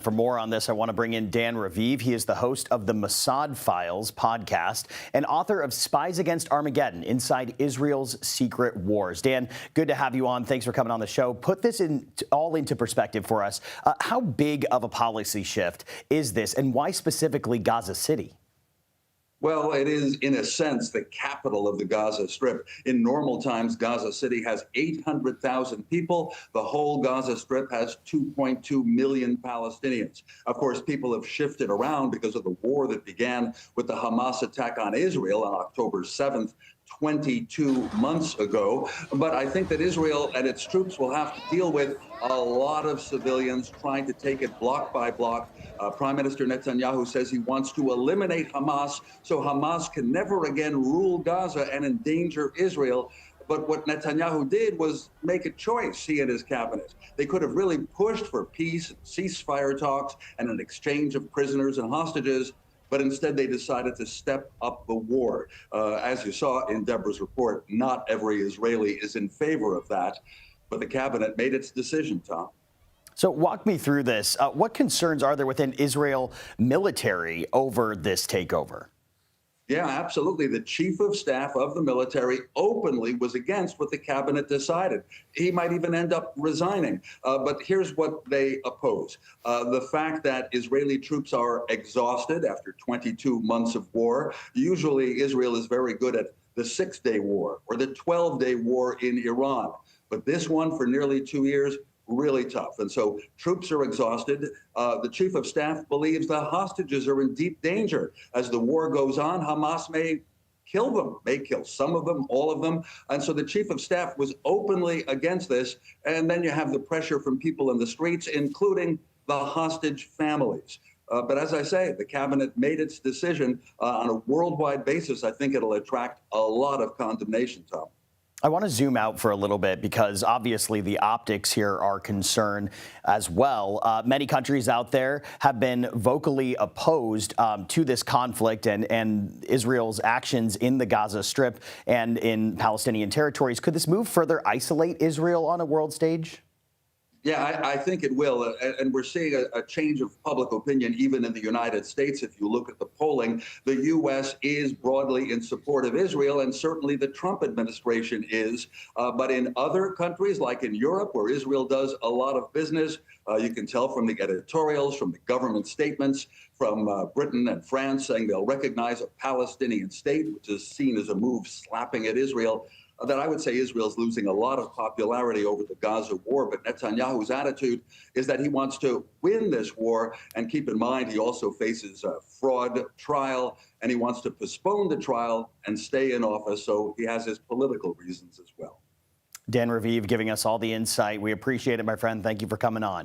For more on this, I want to bring in Dan Raviv. He is the host of the Mossad Files podcast and author of Spies Against Armageddon, Inside Israel's Secret Wars. Dan, good to have you on. Thanks for coming on the show. Put this all into perspective for us. How big of a policy shift is this, and why specifically Gaza City? Well, it is, in a sense, the capital of the Gaza Strip. In normal times, Gaza City has 800,000 people. The whole Gaza Strip has 2.2 million Palestinians. Of course, people have shifted around because of the war that began with the Hamas attack on Israel on October 7th. 22 months ago. But I think that Israel and its troops will have to deal with a lot of civilians trying to take it block by block. Prime Minister Netanyahu says he wants to eliminate Hamas so Hamas can never again rule Gaza and endanger Israel. But what Netanyahu did was make a choice, he and his cabinet. They could have really pushed for peace, ceasefire talks, and an exchange of prisoners and hostages. But instead, they decided to step up the war. As you saw in Deborah's report, not every Israeli is in favor of that. But the cabinet made its decision, Tom. So walk me through this. What concerns are there within Israel military over this takeover? Yeah, absolutely. The chief of staff of the military openly was against what the cabinet decided. He might even end up resigning. But here's what they oppose. The fact that Israeli troops are exhausted after 22 months of war. Usually Israel is very good at the 6-day war or the 12-day war in Iran. But this one for nearly 2 years, really tough. And so troops are exhausted. The chief of staff believes the hostages are in deep danger. As the war goes on, Hamas may kill them, may kill some of them, all of them. And so the chief of staff was openly against this. And then you have the pressure from people in the streets, including the hostage families. But as I say, the cabinet made its decision on a worldwide basis. I think it'll attract a lot of condemnation, Tom. I want to zoom out for a little bit because obviously the optics here are concerned as well. Many countries out there have been vocally opposed to this conflict and Israel's actions in the Gaza Strip and in Palestinian territories. Could this move further isolate Israel on a world stage? Yeah, I think it will. And we're seeing a change of public opinion even in the United States. If you look at the polling, the U.S. is broadly in support of Israel, and certainly the Trump administration is. But in other countries, like in Europe, where Israel does a lot of business, you can tell from the editorials, from the government statements, from Britain and France saying they'll recognize a Palestinian state, which is seen as a move slapping at Israel. That I would say Israel's losing a lot of popularity over the Gaza war. But Netanyahu's attitude is that he wants to win this war. And keep in mind, he also faces a fraud trial, and he wants to postpone the trial and stay in office. So he has his political reasons as well. Dan Raviv giving us all the insight. We appreciate it, my friend. Thank you for coming on.